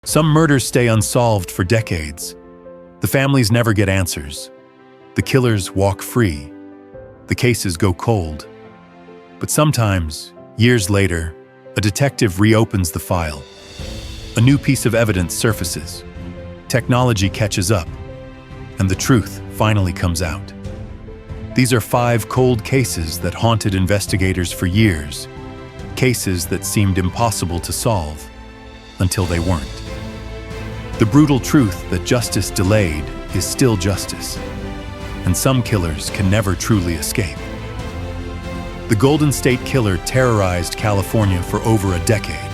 Some murders stay unsolved for decades. The families never get answers. The killers walk free. The cases go cold. But sometimes, years later, a detective reopens the file. A new piece of evidence surfaces. Technology catches up, and the truth finally comes out. These are 5 cold cases that haunted investigators for years. Cases that seemed impossible to solve, until they weren't. The brutal truth that justice delayed is still justice, and some killers can never truly escape. The Golden State Killer terrorized California for over a decade.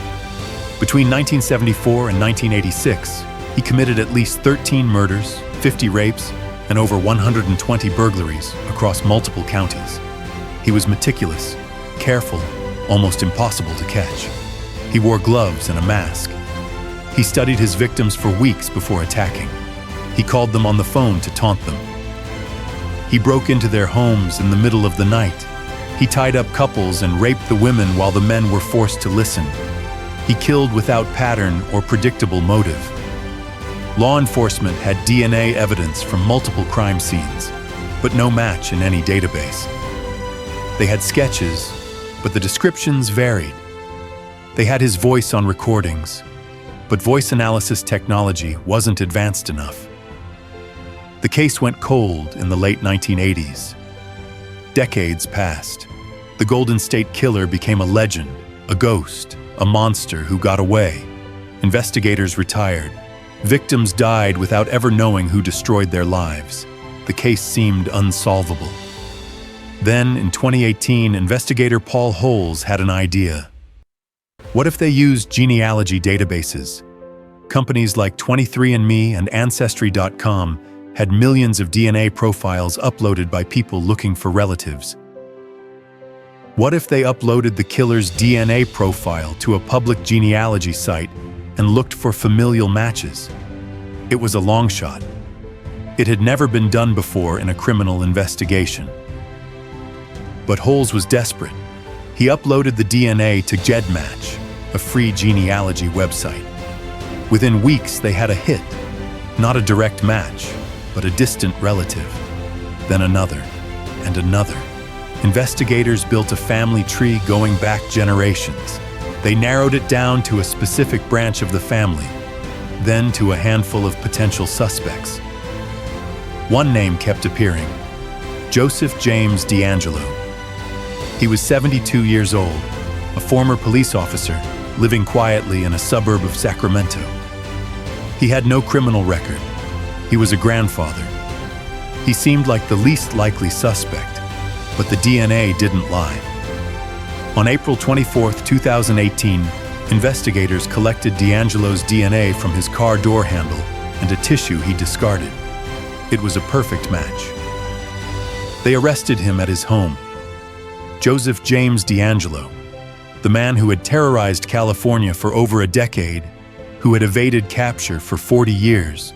Between 1974 and 1986, he committed at least 13 murders, 50 rapes, and over 120 burglaries across multiple counties. He was meticulous, careful, almost impossible to catch. He wore gloves and a mask. He studied his victims for weeks before attacking. He called them on the phone to taunt them. He broke into their homes in the middle of the night. He tied up couples and raped the women while the men were forced to listen. He killed without pattern or predictable motive. Law enforcement had DNA evidence from multiple crime scenes, but no match in any database. They had sketches, but the descriptions varied. They had his voice on recordings, but voice analysis technology wasn't advanced enough. The case went cold in the late 1980s. Decades passed. The Golden State Killer became a legend, a ghost, a monster who got away. Investigators retired. Victims died without ever knowing who destroyed their lives. The case seemed unsolvable. Then, in 2018, investigator Paul Holes had an idea. What if they used genealogy databases? Companies like 23andMe and Ancestry.com had millions of DNA profiles uploaded by people looking for relatives. What if they uploaded the killer's DNA profile to a public genealogy site and looked for familial matches? It was a long shot. It had never been done before in a criminal investigation. But Holes was desperate. He uploaded the DNA to GEDmatch, a free genealogy website. Within weeks, they had a hit. Not a direct match, but a distant relative. Then another, and another. Investigators built a family tree going back generations. They narrowed it down to a specific branch of the family, then to a handful of potential suspects. One name kept appearing: Joseph James DeAngelo. He was 72 years old, a former police officer living quietly in a suburb of Sacramento. He had no criminal record. He was a grandfather. He seemed like the least likely suspect, but the DNA didn't lie. On April 24, 2018, investigators collected DeAngelo's DNA from his car door handle and a tissue he discarded. It was a perfect match. They arrested him at his home. Joseph James DeAngelo, the man who had terrorized California for over a decade, who had evaded capture for 40 years,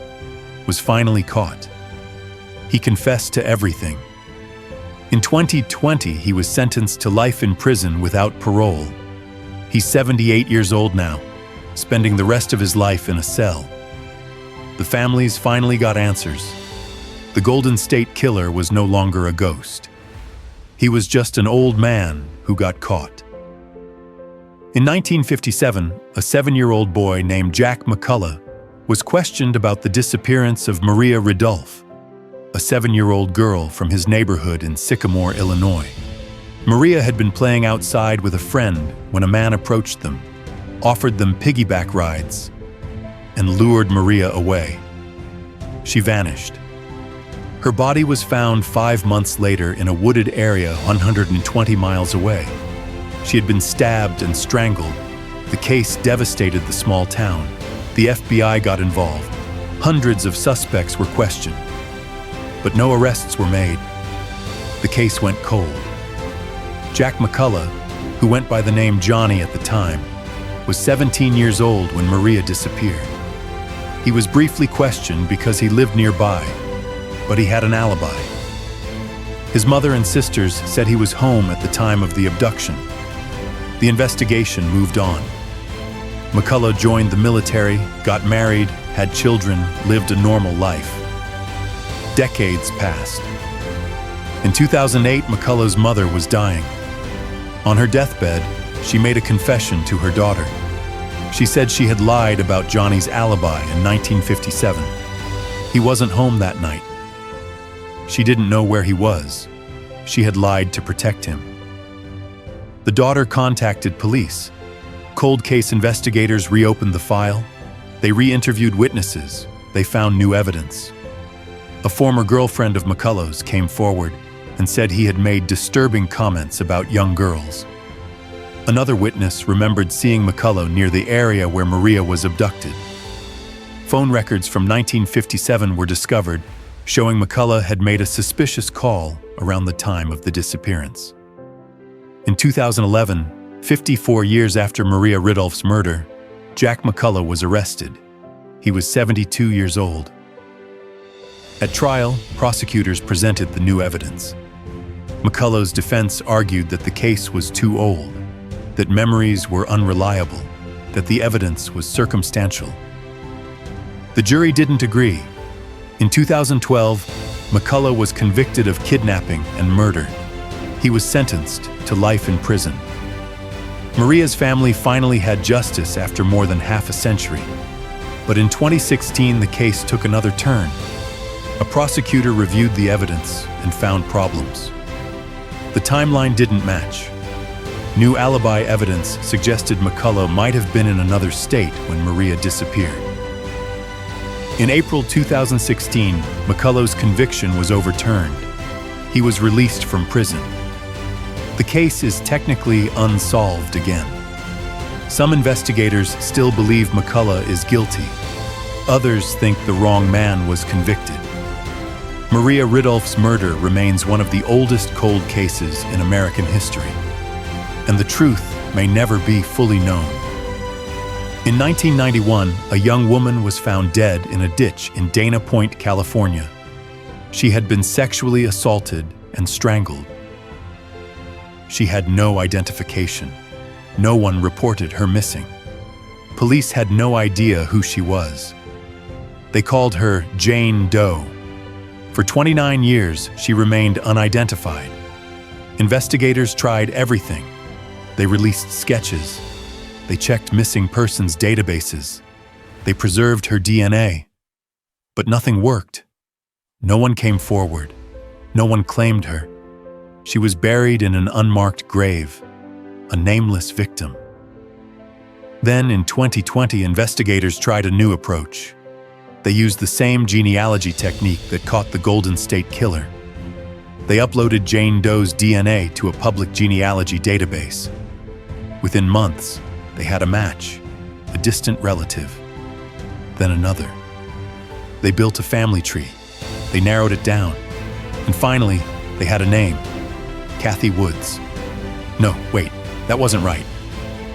was finally caught. He confessed to everything. In 2020, he was sentenced to life in prison without parole. He's 78 years old now, spending the rest of his life in a cell. The families finally got answers. The Golden State Killer was no longer a ghost. He was just an old man who got caught. In 1957, a 7-year-old boy named Jack McCullough was questioned about the disappearance of Maria Ridulph, a 7-year-old girl from his neighborhood in Sycamore, Illinois. Maria had been playing outside with a friend when a man approached them, offered them piggyback rides, and lured Maria away. She vanished. Her body was found 5 months later in a wooded area 120 miles away. She had been stabbed and strangled. The case devastated the small town. The FBI got involved. Hundreds of suspects were questioned, but no arrests were made. The case went cold. Jack McCullough, who went by the name Johnny at the time, was 17 years old when Maria disappeared. He was briefly questioned because he lived nearby, but he had an alibi. His mother and sisters said he was home at the time of the abduction. The investigation moved on. McCullough joined the military, got married, had children, lived a normal life. Decades passed. In 2008, McCullough's mother was dying. On her deathbed, she made a confession to her daughter. She said she had lied about Johnny's alibi in 1957. He wasn't home that night. She didn't know where he was. She had lied to protect him. The daughter contacted police. Cold case investigators reopened the file. They re-interviewed witnesses. They found new evidence. A former girlfriend of McCullough's came forward and said he had made disturbing comments about young girls. Another witness remembered seeing McCullough near the area where Maria was abducted. Phone records from 1957 were discovered, showing McCullough had made a suspicious call around the time of the disappearance. In 2011, 54 years after Maria Ridulph's murder, Jack McCullough was arrested. He was 72 years old. At trial, prosecutors presented the new evidence. McCullough's defense argued that the case was too old, that memories were unreliable, that the evidence was circumstantial. The jury didn't agree. In 2012, McCullough was convicted of kidnapping and murder. He was sentenced to life in prison. Maria's family finally had justice after more than half a century. But in 2016, the case took another turn. A prosecutor reviewed the evidence and found problems. The timeline didn't match. New alibi evidence suggested McCullough might have been in another state when Maria disappeared. In April 2016, McCullough's conviction was overturned. He was released from prison. The case is technically unsolved again. Some investigators still believe McCullough is guilty. Others think the wrong man was convicted. Maria Ridulph's murder remains one of the oldest cold cases in American history, and the truth may never be fully known. In 1991, a young woman was found dead in a ditch in Dana Point, California. She had been sexually assaulted and strangled. She had no identification. No one reported her missing. Police had no idea who she was. They called her Jane Doe. For 29 years, she remained unidentified. Investigators tried everything. They released sketches. They checked missing persons databases. They preserved her DNA. But nothing worked. No one came forward. No one claimed her. She was buried in an unmarked grave, a nameless victim. Then, in 2020, investigators tried a new approach. They used the same genealogy technique that caught the Golden State Killer. They uploaded Jane Doe's DNA to a public genealogy database. Within months, they had a match, a distant relative, then another. They built a family tree. They narrowed it down. And finally, they had a name, Kathy Woods. No, wait, that wasn't right.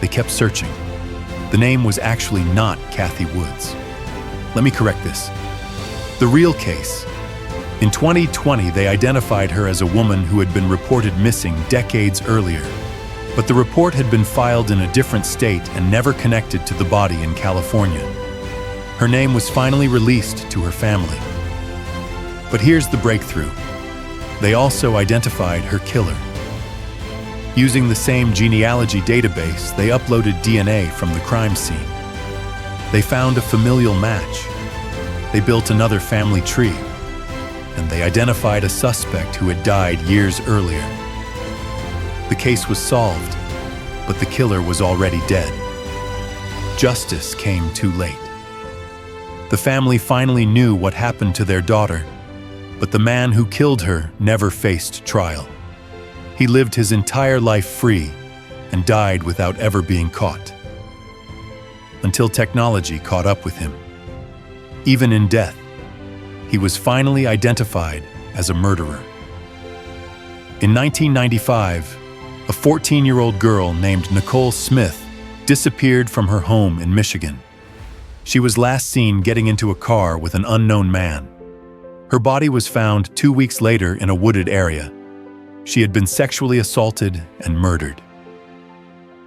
They kept searching. The name was actually not Kathy Woods. Let me correct this. The real case. In 2020, they identified her as a woman who had been reported missing decades earlier. But the report had been filed in a different state and never connected to the body in California. Her name was finally released to her family. But here's the breakthrough. They also identified her killer. Using the same genealogy database, they uploaded DNA from the crime scene. They found a familial match. They built another family tree. And they identified a suspect who had died years earlier. The case was solved, but the killer was already dead. Justice came too late. The family finally knew what happened to their daughter, but the man who killed her never faced trial. He lived his entire life free and died without ever being caught. Until technology caught up with him. Even in death, he was finally identified as a murderer. In 1995, a 14-year-old girl named Nacole Smith disappeared from her home in Michigan. She was last seen getting into a car with an unknown man. Her body was found 2 weeks later in a wooded area. She had been sexually assaulted and murdered.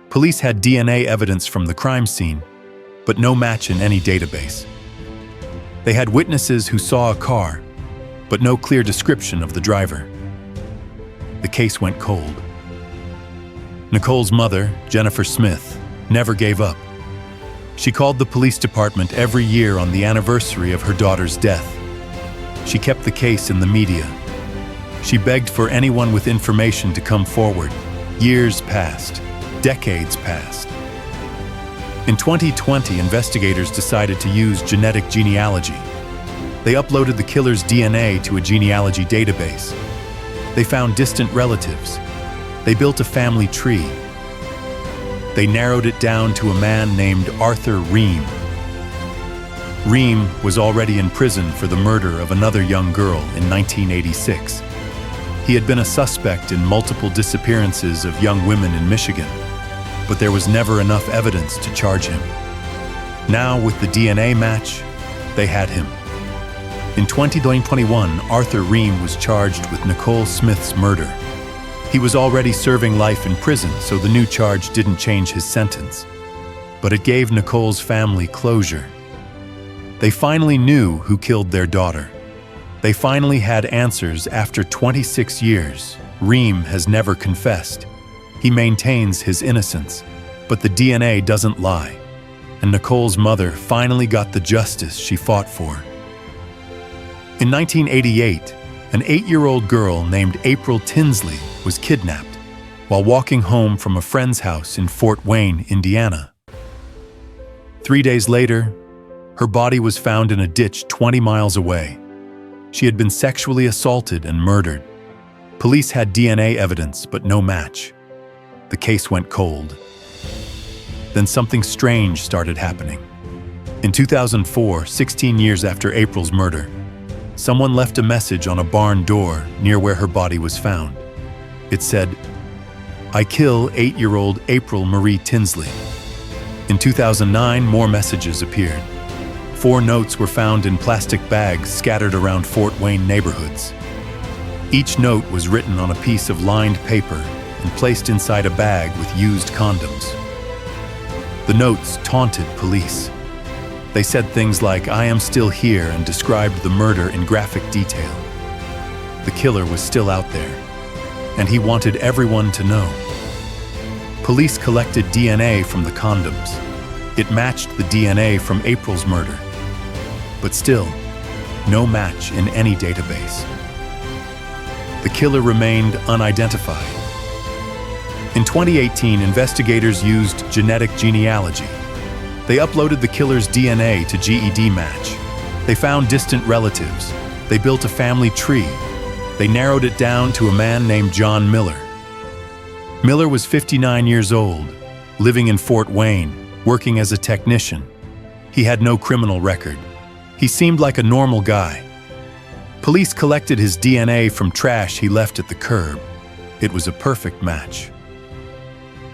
Police had DNA evidence from the crime scene, but no match in any database. They had witnesses who saw a car, but no clear description of the driver. The case went cold. Nacole's mother, Jennifer Smith, never gave up. She called the police department every year on the anniversary of her daughter's death. She kept the case in the media. She begged for anyone with information to come forward. Years passed. Decades passed. In 2020, investigators decided to use genetic genealogy. They uploaded the killer's DNA to a genealogy database. They found distant relatives. They built a family tree. They narrowed it down to a man named Arthur Ream. Ream was already in prison for the murder of another young girl in 1986. He had been a suspect in multiple disappearances of young women in Michigan, but there was never enough evidence to charge him. Now, with the DNA match, they had him. In 2021, Arthur Ream was charged with Nacole Smith's murder. He was already serving life in prison, so the new charge didn't change his sentence. But it gave Nacole's family closure. They finally knew who killed their daughter. They finally had answers after 26 years. Ream has never confessed. He maintains his innocence, but the DNA doesn't lie. And Nacole's mother finally got the justice she fought for. In 1988, an 8-year-old girl named April Tinsley was kidnapped while walking home from a friend's house in Fort Wayne, Indiana. 3 days later, her body was found in a ditch 20 miles away. She had been sexually assaulted and murdered. Police had DNA evidence, but no match. The case went cold. Then something strange started happening. In 2004, 16 years after April's murder, someone left a message on a barn door near where her body was found. It said, "I kill 8-year-old April Marie Tinsley." In 2009, more messages appeared. 4 notes were found in plastic bags scattered around Fort Wayne neighborhoods. Each note was written on a piece of lined paper and placed inside a bag with used condoms. The notes taunted police. They said things like, "I am still here," and described the murder in graphic detail. The killer was still out there, and he wanted everyone to know. Police collected DNA from the condoms. It matched the DNA from April's murder. But still, no match in any database. The killer remained unidentified. In 2018, investigators used genetic genealogy. They uploaded the killer's DNA to GED Match. They found distant relatives. They built a family tree. They narrowed it down to a man named John Miller. Miller was 59 years old, living in Fort Wayne, working as a technician. He had no criminal record. He seemed like a normal guy. Police collected his DNA from trash he left at the curb. It was a perfect match.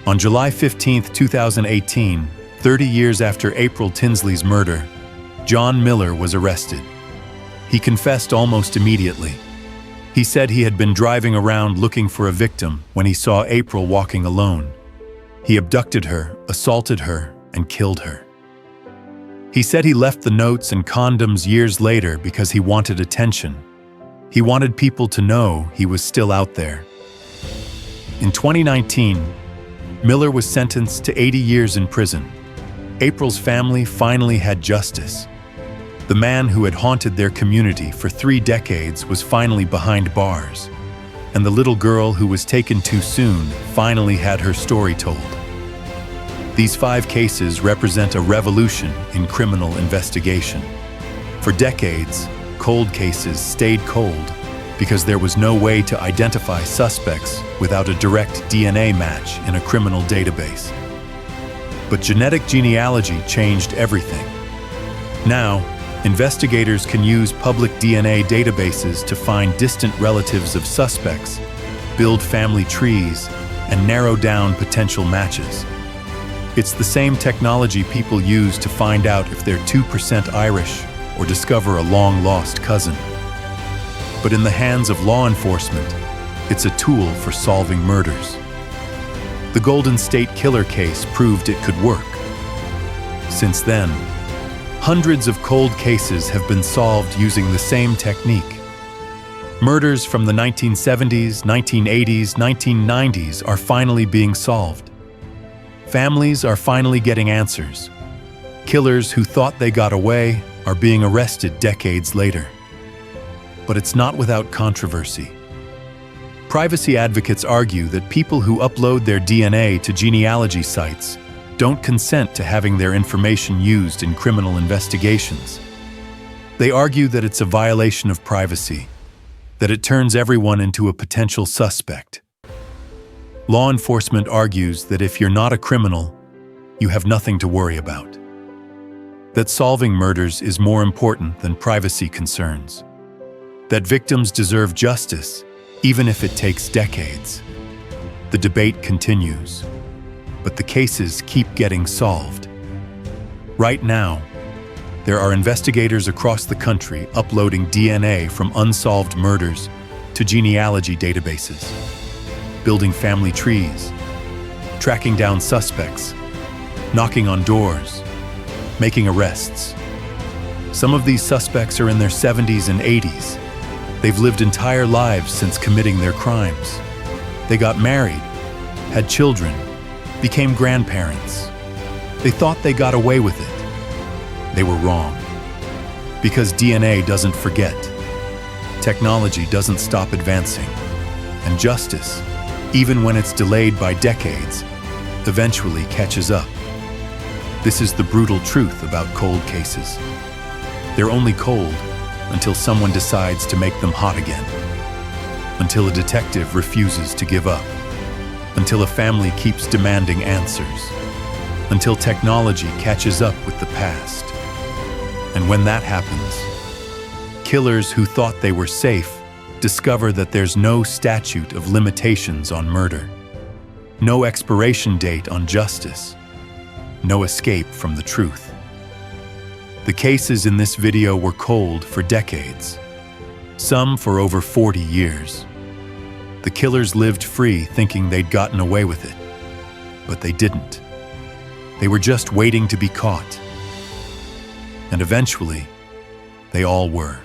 On July 15, 2018, 30 years after April Tinsley's murder, John Miller was arrested. He confessed almost immediately. He said he had been driving around looking for a victim when he saw April walking alone. He abducted her, assaulted her, and killed her. He said he left the notes and condoms years later because he wanted attention. He wanted people to know he was still out there. In 2019, Miller was sentenced to 80 years in prison. April's family finally had justice. The man who had haunted their community for 3 decades was finally behind bars, and the little girl who was taken too soon finally had her story told. These 5 cases represent a revolution in criminal investigation. For decades, cold cases stayed cold because there was no way to identify suspects without a direct DNA match in a criminal database. But genetic genealogy changed everything. Now, investigators can use public DNA databases to find distant relatives of suspects, build family trees, and narrow down potential matches. It's the same technology people use to find out if they're 2% Irish or discover a long-lost cousin. But in the hands of law enforcement, it's a tool for solving murders. The Golden State Killer case proved it could work. Since then, hundreds of cold cases have been solved using the same technique. Murders from the 1970s, 1980s, 1990s are finally being solved. Families are finally getting answers. Killers who thought they got away are being arrested decades later. But it's not without controversy. Privacy advocates argue that people who upload their DNA to genealogy sites don't consent to having their information used in criminal investigations. They argue that it's a violation of privacy, that it turns everyone into a potential suspect. Law enforcement argues that if you're not a criminal, you have nothing to worry about. That solving murders is more important than privacy concerns. That victims deserve justice, even if it takes decades. The debate continues, but the cases keep getting solved. Right now, there are investigators across the country uploading DNA from unsolved murders to genealogy databases, building family trees, tracking down suspects, knocking on doors, making arrests. Some of these suspects are in their 70s and 80s. They've lived entire lives since committing their crimes. They got married, had children, became grandparents. They thought they got away with it. They were wrong. Because DNA doesn't forget. Technology doesn't stop advancing. And justice, even when it's delayed by decades, eventually catches up. This is the brutal truth about cold cases. They're only cold until someone decides to make them hot again. Until a detective refuses to give up. Until a family keeps demanding answers. Until technology catches up with the past. And when that happens, killers who thought they were safe discover that there's no statute of limitations on murder, no expiration date on justice, no escape from the truth. The cases in this video were cold for decades, some for over 40 years. The killers lived free thinking they'd gotten away with it, but they didn't. They were just waiting to be caught. And eventually, they all were.